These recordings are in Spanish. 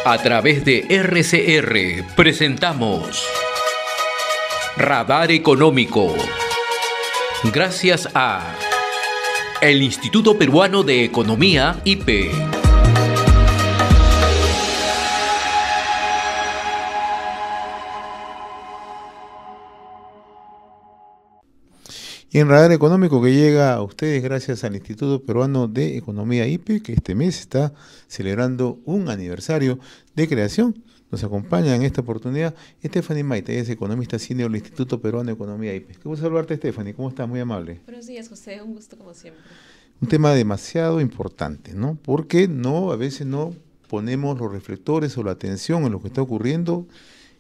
A través de RCR presentamos Radar Económico. Gracias a el Instituto Peruano de Economía, IPE. Y en Radar Económico, que llega a ustedes gracias al Instituto Peruano de Economía, IPE, que este mes está celebrando un aniversario de creación. Nos acompaña en esta oportunidad Stephanie Maite, ella es economista senior del Instituto Peruano de Economía, IPE. Qué gusto saludarte, Stephanie. ¿Cómo estás? Muy amable. Buenos días, José. Un gusto como siempre. Un tema demasiado importante, ¿no? Porque a veces no ponemos los reflectores o la atención en lo que está ocurriendo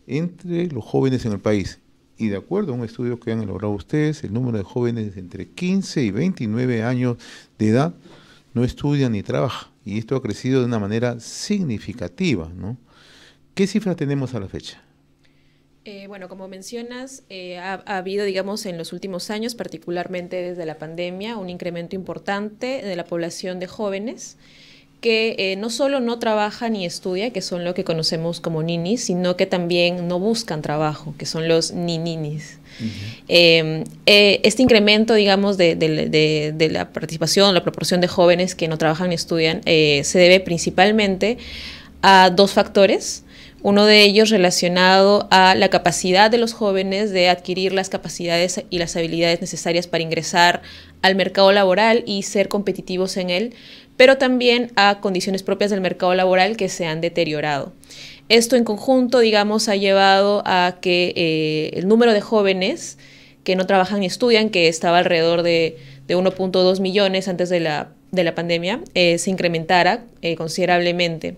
entre los jóvenes en el país. Y de acuerdo a un estudio que han elaborado ustedes, el número de jóvenes entre 15 y 29 años de edad no estudian ni trabajan. Y esto ha crecido de una manera significativa, ¿no? ¿Qué cifras tenemos a la fecha? Bueno, como mencionas, ha habido, digamos, en los últimos años, particularmente desde la pandemia, un incremento importante de la población de jóvenes que no solo no trabaja ni estudia, que son lo que conocemos como ninis, sino que también no buscan trabajo, que son los ninis. Este incremento, digamos, de la participación, la proporción de jóvenes que no trabajan ni estudian, se debe principalmente a dos factores. Uno de ellos relacionado a la capacidad de los jóvenes de adquirir las capacidades y las habilidades necesarias para ingresar al mercado laboral y ser competitivos en él, pero también a condiciones propias del mercado laboral que se han deteriorado. Esto en conjunto, digamos, ha llevado a que el número de jóvenes que no trabajan ni estudian, que estaba alrededor de 1.2 millones antes de la pandemia, se incrementara considerablemente.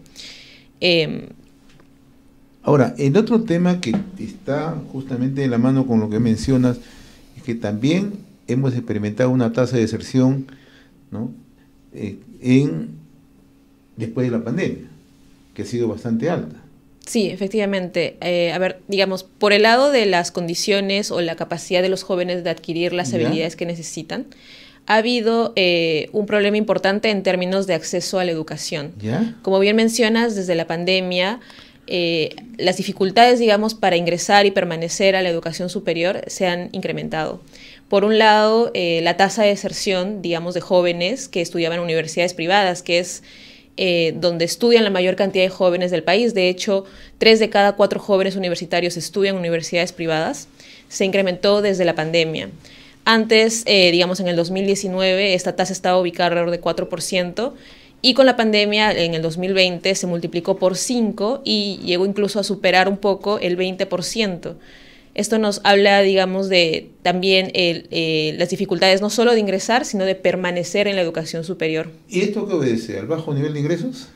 Ahora, el otro tema que está justamente de la mano con lo que mencionas es que también hemos experimentado una tasa de deserción, ¿no? Después de la pandemia, que ha sido bastante alta. Sí, efectivamente. Digamos, por el lado de las condiciones o la capacidad de los jóvenes de adquirir las habilidades que necesitan, ha habido un problema importante en términos de acceso a la educación. Como bien mencionas, desde la pandemia, las dificultades, digamos, para ingresar y permanecer a la educación superior se han incrementado. Por un lado, la tasa de deserción, digamos, de jóvenes que estudiaban en universidades privadas, que es donde estudian la mayor cantidad de jóvenes del país. De hecho, 3 de cada 4 jóvenes universitarios estudian en universidades privadas. Se incrementó desde la pandemia. Antes, digamos, en el 2019, esta tasa estaba ubicada alrededor de 4%, y con la pandemia, en el 2020, se multiplicó por 5 y llegó incluso a superar un poco el 20%. Esto nos habla, digamos, de también las dificultades no solo de ingresar, sino de permanecer en la educación superior. ¿Y esto qué obedece? ¿Al bajo nivel de ingresos?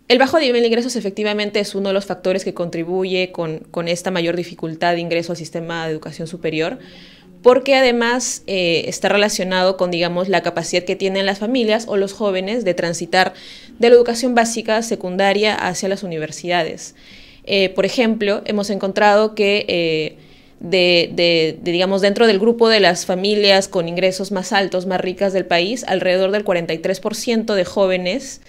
El bajo nivel de ingresos efectivamente es uno de los factores que contribuye con esta mayor dificultad de ingreso al sistema de educación superior, porque además está relacionado con, digamos, la capacidad que tienen las familias o los jóvenes de transitar de la educación básica, secundaria, hacia las universidades. Por ejemplo, hemos encontrado que digamos, dentro del grupo de las familias con ingresos más altos, más ricas del país, alrededor del 43% de jóvenes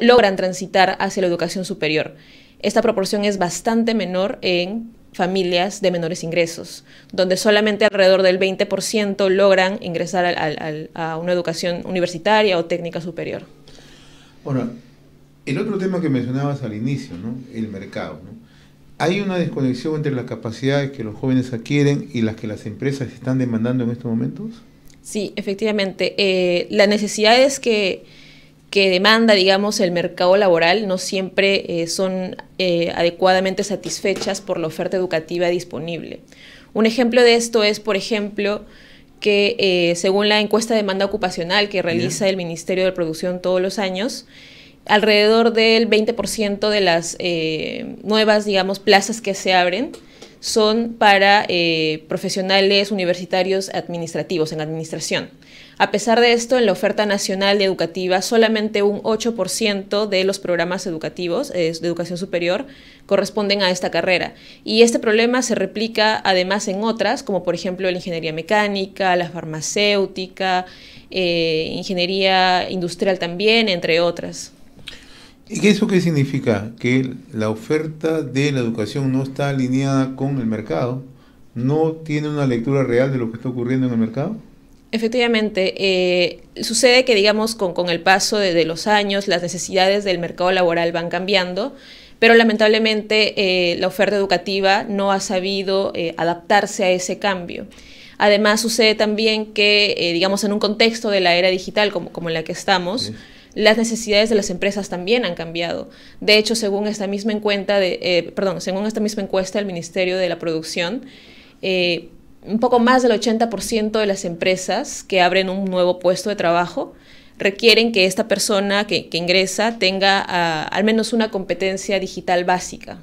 logran transitar hacia la educación superior. Esta proporción es bastante menor en familias de menores ingresos, donde solamente alrededor del 20% logran ingresar a una educación universitaria o técnica superior. Ahora, el otro tema que mencionabas al inicio, ¿no? El mercado, ¿no? ¿Hay una desconexión entre las capacidades que los jóvenes adquieren y las que las empresas están demandando en estos momentos? Sí, efectivamente. Las necesidades que demanda, digamos, el mercado laboral no siempre son adecuadamente satisfechas por la oferta educativa disponible. Un ejemplo de esto es, por ejemplo, que según la encuesta de demanda ocupacional que realiza el Ministerio de Producción todos los años, alrededor del 20% de las nuevas, digamos, plazas que se abren son para profesionales universitarios administrativos, en administración. A pesar de esto, en la oferta nacional educativa, solamente un 8% de los programas educativos de educación superior corresponden a esta carrera. Y este problema se replica además en otras, como por ejemplo la ingeniería mecánica, la farmacéutica, ingeniería industrial también, entre otras. ¿Y eso qué significa? Que la oferta de la educación no está alineada con el mercado, no tiene una lectura real de lo que está ocurriendo en el mercado. Efectivamente, sucede que, digamos, con el paso de los años, las necesidades del mercado laboral van cambiando, pero lamentablemente la oferta educativa no ha sabido adaptarse a ese cambio. Además, sucede también que, digamos, en un contexto de la era digital como en la que estamos, sí, las necesidades de las empresas también han cambiado. De hecho, según esta misma encuesta del Ministerio de la Producción, un poco más del 80% de las empresas que abren un nuevo puesto de trabajo requieren que esta persona que ingresa tenga al menos una competencia digital básica.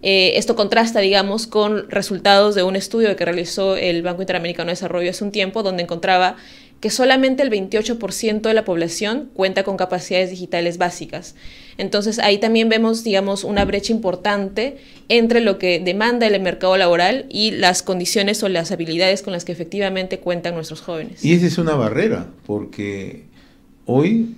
Esto contrasta, digamos, con resultados de un estudio que realizó el Banco Interamericano de Desarrollo hace un tiempo, donde encontraba que solamente el 28% de la población cuenta con capacidades digitales básicas. Entonces, ahí también vemos, digamos, una brecha importante entre lo que demanda el mercado laboral y las condiciones o las habilidades con las que efectivamente cuentan nuestros jóvenes. Y esa es una barrera, porque hoy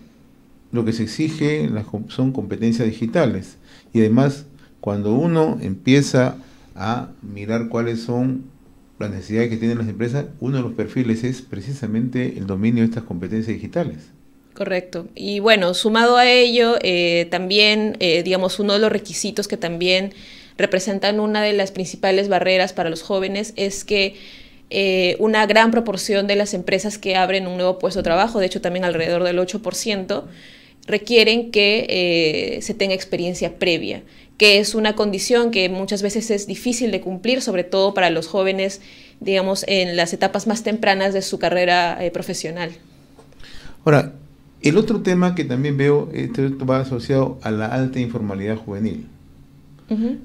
lo que se exige son competencias digitales. Y además, cuando uno empieza a mirar cuáles son las necesidades que tienen las empresas, uno de los perfiles es precisamente el dominio de estas competencias digitales. Correcto. Y bueno, sumado a ello, también, digamos, uno de los requisitos que también representan una de las principales barreras para los jóvenes es que una gran proporción de las empresas que abren un nuevo puesto de trabajo, de hecho también alrededor del 8%, requieren que se tenga experiencia previa, que es una condición que muchas veces es difícil de cumplir, sobre todo para los jóvenes, digamos, en las etapas más tempranas de su carrera profesional. Ahora, el otro tema que también veo, esto va asociado a la alta informalidad juvenil. Uh-huh.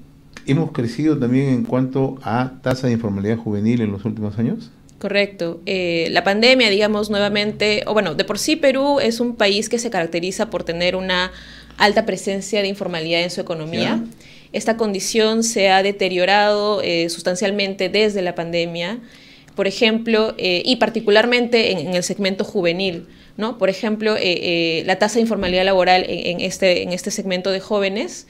¿Hemos crecido también en cuanto a tasa de informalidad juvenil en los últimos años? Correcto. La pandemia, digamos, nuevamente, o bueno, de por sí Perú es un país que se caracteriza por tener una alta presencia de informalidad en su economía. ¿Ya? Esta condición se ha deteriorado sustancialmente desde la pandemia, por ejemplo, y particularmente en el segmento juvenil, ¿no? Por ejemplo, la tasa de informalidad laboral en este segmento de jóvenes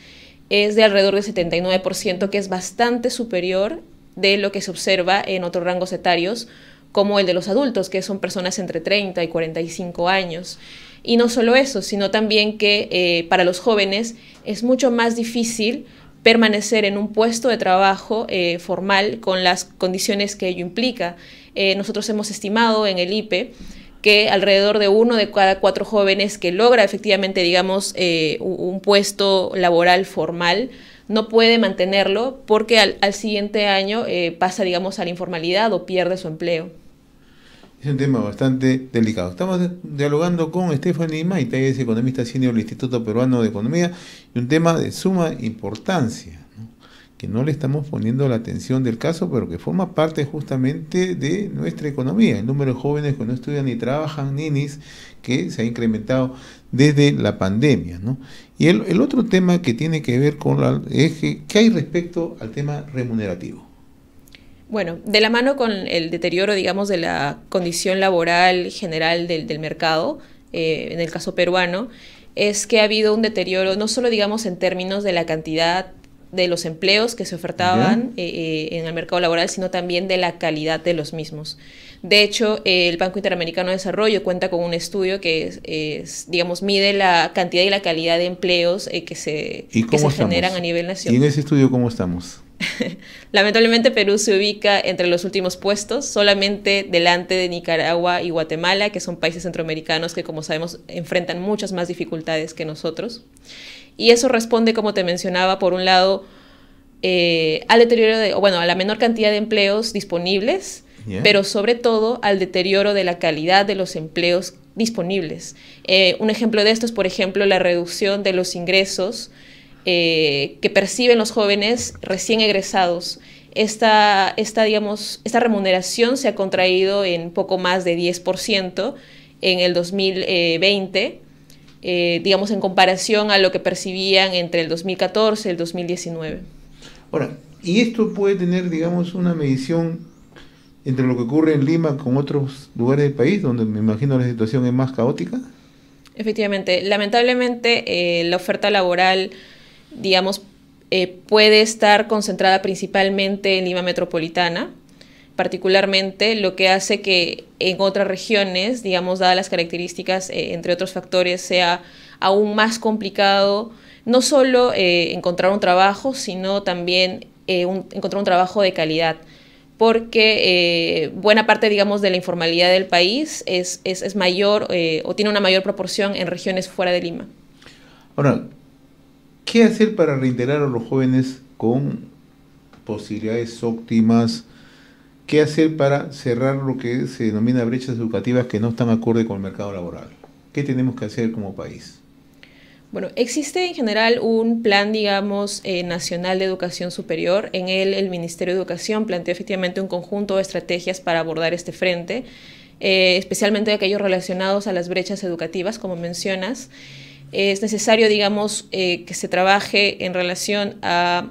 es de alrededor del 79%, que es bastante superior de lo que se observa en otros rangos etarios, como el de los adultos, que son personas entre 30 y 45 años. Y no solo eso, sino también que para los jóvenes es mucho más difícil permanecer en un puesto de trabajo formal con las condiciones que ello implica. Nosotros hemos estimado en el IPE que alrededor de 1 de cada 4 jóvenes que logra efectivamente, digamos, un puesto laboral formal, no puede mantenerlo porque al siguiente año pasa, digamos, a la informalidad o pierde su empleo. Es un tema bastante delicado. Estamos dialogando con Stephanie Maita, ella es economista senior del Instituto Peruano de Economía, y un tema de suma importancia, ¿no? Que no le estamos poniendo la atención del caso, pero que forma parte justamente de nuestra economía. El número de jóvenes que no estudian ni trabajan, ninis, que se ha incrementado desde la pandemia, ¿no? Y el otro tema que tiene que ver con ¿qué hay respecto al tema remunerativo? Bueno, de la mano con el deterioro, digamos, de la condición laboral general del mercado, en el caso peruano, es que ha habido un deterioro, no solo, digamos, en términos de la cantidad de los empleos que se ofertaban en el mercado laboral, sino también de la calidad de los mismos. De hecho, el Banco Interamericano de Desarrollo cuenta con un estudio que digamos, mide la cantidad y la calidad de empleos que se generan a nivel nacional. ¿Y en ese estudio cómo estamos? Lamentablemente Perú se ubica entre los últimos puestos, solamente delante de Nicaragua y Guatemala, que son países centroamericanos que, como sabemos, enfrentan muchas más dificultades que nosotros. Y eso responde, como te mencionaba, por un lado, al deterioro a la menor cantidad de empleos disponibles, pero sobre todo al deterioro de la calidad de los empleos disponibles. Un ejemplo de esto es, por ejemplo, la reducción de los ingresos que perciben los jóvenes recién egresados. Esta remuneración se ha contraído en poco más de 10% en el 2020, digamos, en comparación a lo que percibían entre el 2014 y el 2019. Ahora, ¿y esto puede tener, digamos, una medición entre lo que ocurre en Lima con otros lugares del país, donde me imagino la situación es más caótica? Efectivamente, lamentablemente la oferta laboral, digamos, puede estar concentrada principalmente en Lima metropolitana, particularmente, lo que hace que en otras regiones, digamos, dadas las características, entre otros factores, sea aún más complicado no solo encontrar un trabajo, sino también encontrar un trabajo de calidad, porque buena parte, digamos, de la informalidad del país es mayor o tiene una mayor proporción en regiones fuera de Lima. Ahora, ¿qué hacer para reintegrar a los jóvenes con posibilidades óptimas? ¿Qué hacer para cerrar lo que se denomina brechas educativas que no están acorde con el mercado laboral? ¿Qué tenemos que hacer como país? Bueno, existe en general un plan, digamos, nacional de educación superior. En él el Ministerio de Educación plantea efectivamente un conjunto de estrategias para abordar este frente, especialmente aquellos relacionados a las brechas educativas, como mencionas. Es necesario, digamos, que se trabaje en relación a,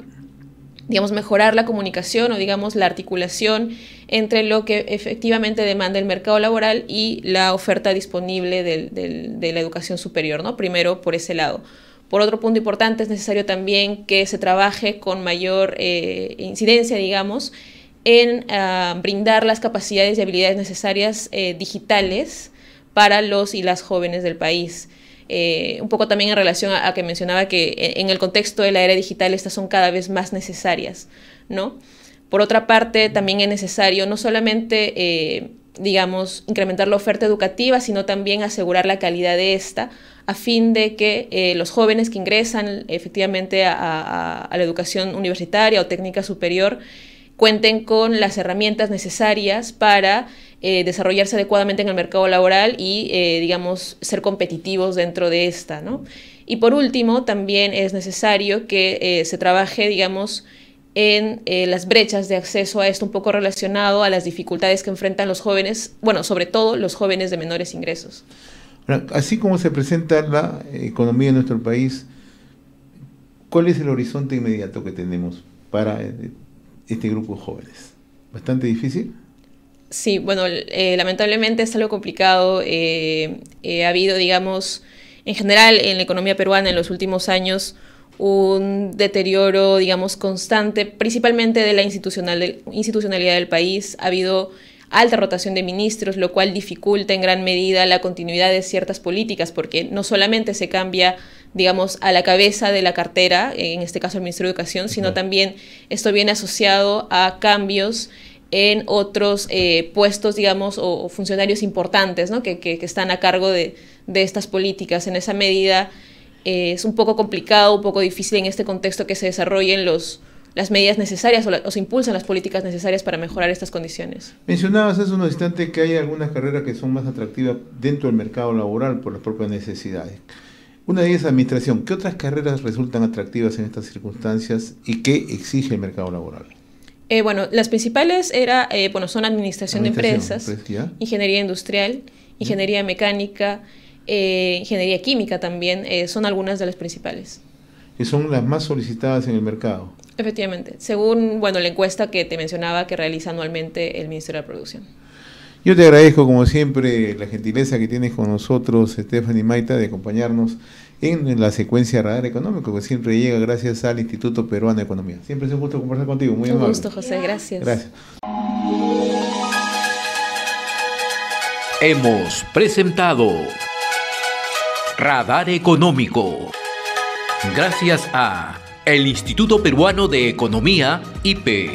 digamos, mejorar la comunicación o, digamos, la articulación entre lo que efectivamente demanda el mercado laboral y la oferta disponible de la educación superior, ¿no? Primero, por ese lado. Por otro punto importante, es necesario también que se trabaje con mayor incidencia, digamos, en brindar las capacidades y habilidades necesarias digitales para los y las jóvenes del país. Un poco también en relación a que mencionaba que en el contexto de la era digital estas son cada vez más necesarias, ¿no? Por otra parte, también es necesario no solamente, digamos, incrementar la oferta educativa, sino también asegurar la calidad de esta, a fin de que los jóvenes que ingresan efectivamente a la educación universitaria o técnica superior cuenten con las herramientas necesarias para desarrollarse adecuadamente en el mercado laboral y, digamos, ser competitivos dentro de esta, ¿no? Y por último, también es necesario que se trabaje, digamos, en las brechas de acceso a esto, un poco relacionado a las dificultades que enfrentan los jóvenes, bueno, sobre todo los jóvenes de menores ingresos. Así como se presenta la economía en nuestro país, ¿cuál es el horizonte inmediato que tenemos para este grupo de jóvenes? ¿Bastante difícil? Sí, bueno, lamentablemente es algo complicado. Ha habido, digamos, en general en la economía peruana en los últimos años un deterioro, digamos, constante, principalmente de la institucionalidad del país. Ha habido alta rotación de ministros, lo cual dificulta en gran medida la continuidad de ciertas políticas, porque no solamente se cambia, digamos, a la cabeza de la cartera, en este caso el Ministerio de Educación, sino también esto viene asociado a cambios en otros puestos, digamos, o funcionarios importantes, ¿no? que están a cargo de estas políticas. En esa medida es un poco complicado, un poco difícil en este contexto que se desarrollen las medidas necesarias o se impulsan las políticas necesarias para mejorar estas condiciones. Mencionabas hace unos instantes que hay algunas carreras que son más atractivas dentro del mercado laboral por las propias necesidades. Una de ellas es administración. ¿Qué otras carreras resultan atractivas en estas circunstancias y qué exige el mercado laboral? Bueno, las principales son administración de empresas, ingeniería industrial, ingeniería mecánica, ingeniería química también, son algunas de las principales. Que son las más solicitadas en el mercado. Efectivamente, según la encuesta que te mencionaba que realiza anualmente el Ministerio de Producción. Yo te agradezco, como siempre, la gentileza que tienes con nosotros, Stephanie Maita, de acompañarnos en la secuencia Radar Económico, que siempre llega gracias al Instituto Peruano de Economía. Siempre es un gusto conversar contigo, muy amable. Un gusto, José, gracias. Gracias. Hemos presentado Radar Económico. Gracias a el Instituto Peruano de Economía, IPE.